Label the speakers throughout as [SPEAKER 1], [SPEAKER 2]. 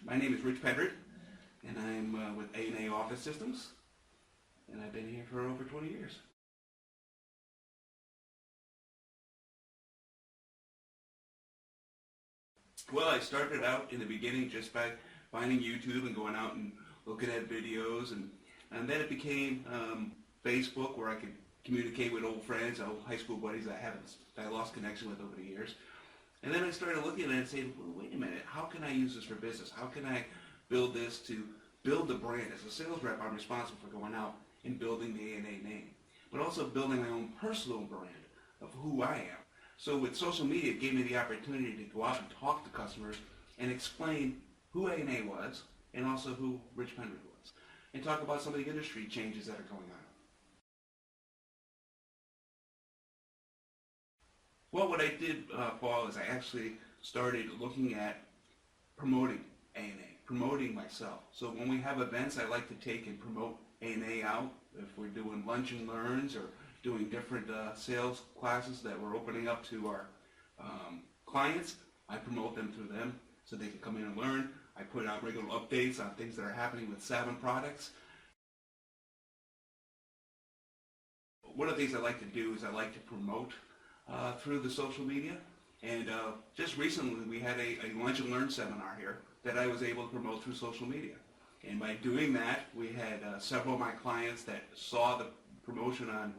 [SPEAKER 1] My name is Rich Pendred, and I'm with A&A Office Systems, and I've been here for over 20 years. Well, I started out in the beginning just by finding YouTube and going out and looking at videos, and then it became Facebook, where I could communicate with old friends, old high school buddies I lost connection with over the years. And then I started looking at it and saying, well, wait a minute, how can I use this for business? How can I build this to build the brand? As a sales rep, I'm responsible for going out and building the A&A name, but also building my own personal brand of who I am. So with social media, it gave me the opportunity to go out and talk to customers and explain who A&A was and also who Rich Pendred was, and talk about some of the industry changes that are going on. Well, what I did, Paul, is I actually started looking at promoting A&A, promoting myself. So when we have events, I like to take and promote A&A out. If we're doing lunch and learns or doing different sales classes that we're opening up to our clients, I promote them through them so they can come in and learn. I put out regular updates on things that are happening with Savin products. One of the things I like to do is I like to promote through the social media, and just recently we had a lunch and learn seminar here that I was able to promote through social media. And by doing that, we had several of my clients that saw the promotion on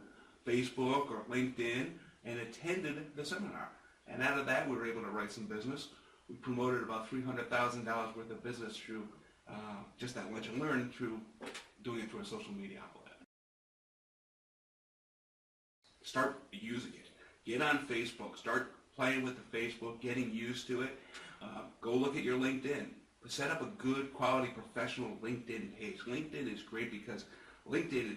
[SPEAKER 1] Facebook or LinkedIn and attended the seminar. And out of that, we were able to write some business. We promoted about $300,000 worth of business through just that lunch and learn, through doing it through a social media outlet. Start using it. Get on Facebook. Start playing with the Facebook, getting used to it. Go look at your LinkedIn. Set up a good quality professional LinkedIn page. LinkedIn is great because LinkedIn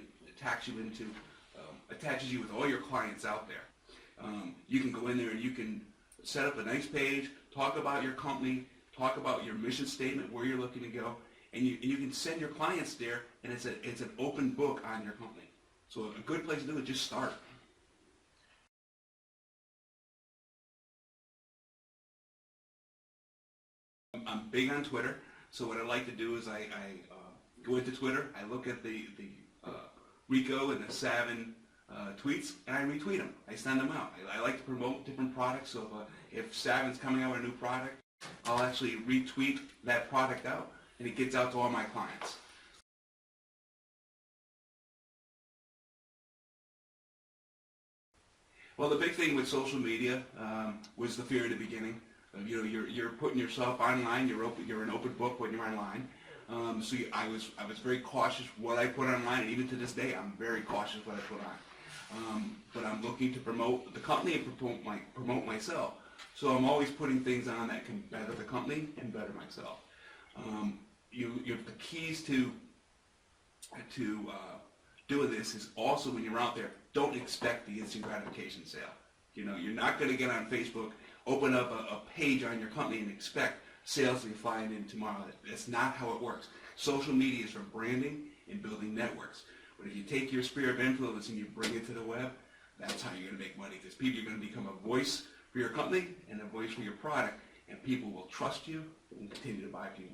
[SPEAKER 1] attaches you with all your clients out there. You can go in there and you can set up a nice page, talk about your company, talk about your mission statement, where you're looking to go, and you can send your clients there, and it's an open book on your company. So a good place to do it, just start. I'm big on Twitter, so what I like to do is I go into Twitter, I look at the Rico and the Savin tweets, and I retweet them. I send them out. I like to promote different products, so if Savin's coming out with a new product, I'll actually retweet that product out, and it gets out to all my clients. Well, the big thing with social media was the fear at the beginning. You're putting yourself online. You're an open book when you're online. I was very cautious what I put online, and even to this day, I'm very cautious what I put on. But I'm looking to promote the company and promote myself. So I'm always putting things on that can better the company and better myself. The keys to doing this is also, when you're out there, don't expect the instant gratification sale. You're not going to get on Facebook, open up a page on your company and expect sales to be flying in tomorrow. That's not how it works. Social media is for branding and building networks. But if you take your sphere of influence and you bring it to the web, that's how you're going to make money, because people are going to become a voice for your company and a voice for your product, and people will trust you and continue to buy from you.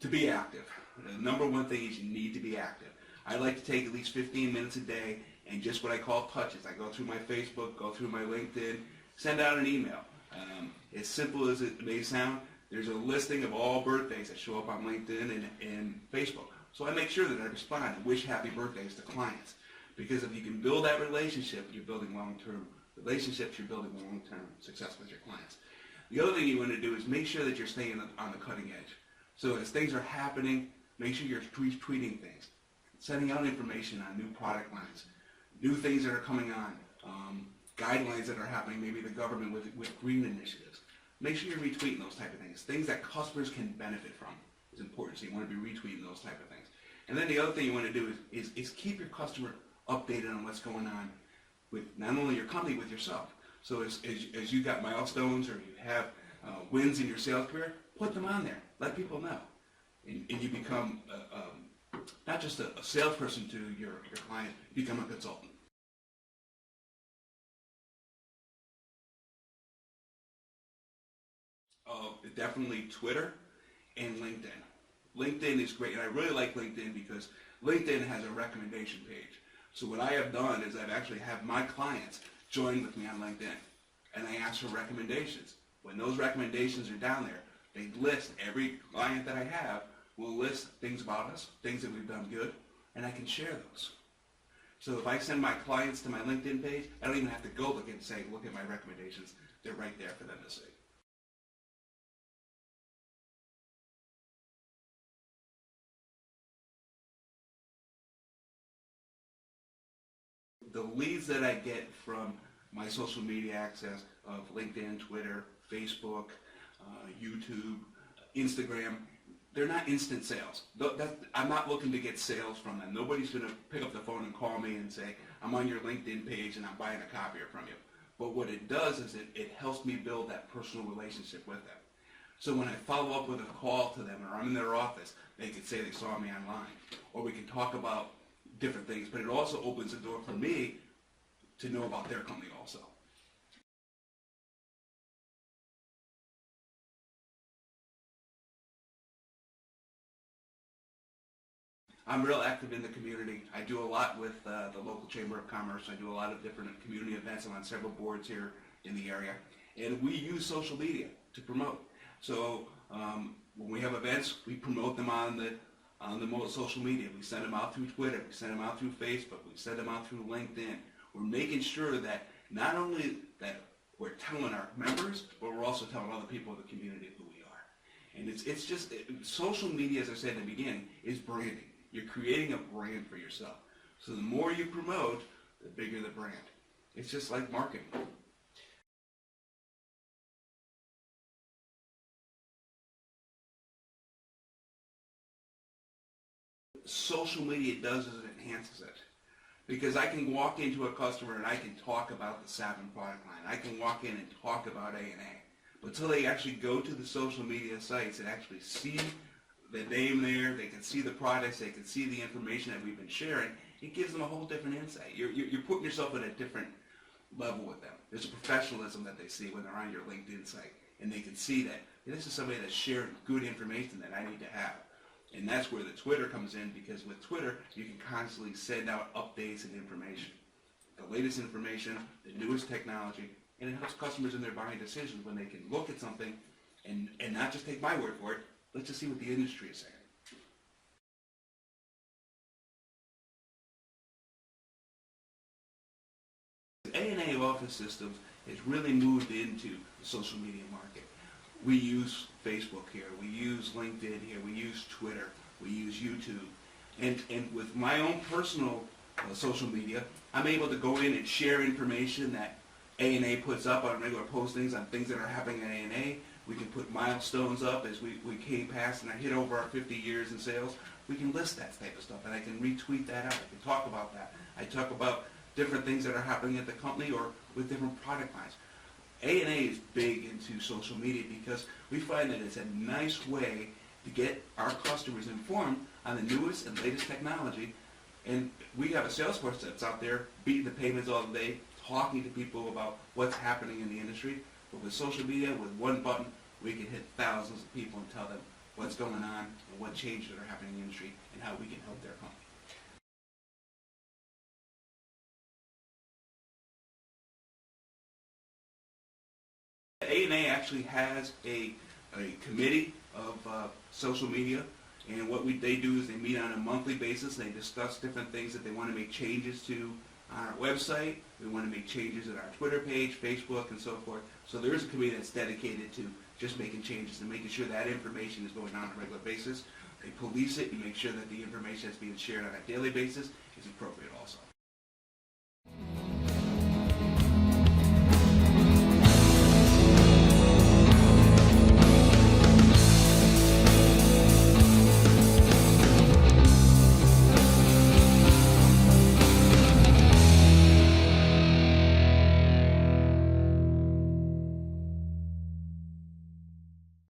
[SPEAKER 1] To be active. The number one thing is you need to be active. I like to take at least 15 minutes a day and just what I call touches. I go through my Facebook, go through my LinkedIn, send out an email. As simple as it may sound, there's a listing of all birthdays that show up on LinkedIn and Facebook. So I make sure that I respond and wish happy birthdays to clients. Because if you can build that relationship, you're building long-term relationships, you're building long-term success with your clients. The other thing you want to do is make sure that you're staying on the cutting edge. So as things are happening, make sure you're tweeting things, sending out information on new product lines, new things that are coming on, guidelines that are happening, maybe the government with green initiatives. Make sure you're retweeting those type of things. Things that customers can benefit from is important, so you want to be retweeting those type of things. And then the other thing you want to do is keep your customer updated on what's going on with not only your company, with yourself. So as you got milestones or you have wins in your sales career, put them on there. Let people know. And you become not just a salesperson to your client, you become a consultant. Definitely Twitter and LinkedIn. LinkedIn is great, and I really like LinkedIn because LinkedIn has a recommendation page. So what I have done is I've actually had my clients join with me on LinkedIn, and I ask for recommendations. When those recommendations are down there, they list, every client that I have will list things about us, things that we've done good, and I can share those. So if I send my clients to my LinkedIn page, I don't even have to go look and say, look at my recommendations. They're right there for them to see. The leads that I get from my social media access of LinkedIn, Twitter, Facebook, YouTube, Instagram, they're not instant sales. I'm not looking to get sales from them. Nobody's going to pick up the phone and call me and say, I'm on your LinkedIn page and I'm buying a copier from you. But what it does is it helps me build that personal relationship with them. So when I follow up with a call to them or I'm in their office, they can say they saw me online. Or we can talk about different things, but it also opens the door for me to know about their company also. I'm real active in the community. I do a lot with the local Chamber of Commerce. I do a lot of different community events. I'm on several boards here in the area. And we use social media to promote. So when we have events, we promote them on the social media. We send them out through Twitter. We send them out through Facebook. We send them out through LinkedIn. We're making sure that not only that we're telling our members, but we're also telling other people in the community who we are. And it's just, social media, as I said in the beginning, is branding. You're creating a brand for yourself. So the more you promote, the bigger the brand. It's just like marketing. Social media does is it enhances it. Because I can walk into a customer and I can talk about the Savin product line. I can walk in and talk about A&A. But until they actually go to the social media sites and actually see the name there, they can see the products, they can see the information that we've been sharing, it gives them a whole different insight. You're putting yourself at a different level with them. There's a professionalism that they see when they're on your LinkedIn site. And they can see that this is somebody that's sharing good information that I need to have. And that's where the Twitter comes in, because with Twitter, you can constantly send out updates and information. The latest information, the newest technology, and it helps customers in their buying decisions when they can look at something and not just take my word for it. Let's just see what the industry is saying. A&A Office Systems has really moved into the social media market. We use Facebook here, we use LinkedIn here, we use Twitter, we use YouTube. And with my own personal social media, I'm able to go in and share information that A&A puts up on regular postings on things that are happening at A&A. We can put milestones up as we came past and I hit over our 50 years in sales. We can list that type of stuff and I can retweet that out. I can talk about that. I talk about different things that are happening at the company or with different product lines. A&A is big into social media because we find that it's a nice way to get our customers informed on the newest and latest technology. And we have a sales force that's out there beating the pavements all day, talking to people about what's happening in the industry. But with social media, with one button, we can hit thousands of people and tell them what's going on and what changes are happening in the industry and how we can help their company. A&A actually has a committee of social media, and what they do is they meet on a monthly basis. They discuss different things that they want to make changes to on our website. We want to make changes at our Twitter page, Facebook, and so forth. So there is a committee that's dedicated to just making changes and making sure that information is going on a regular basis. They police it and make sure that the information that's being shared on a daily basis is appropriate also.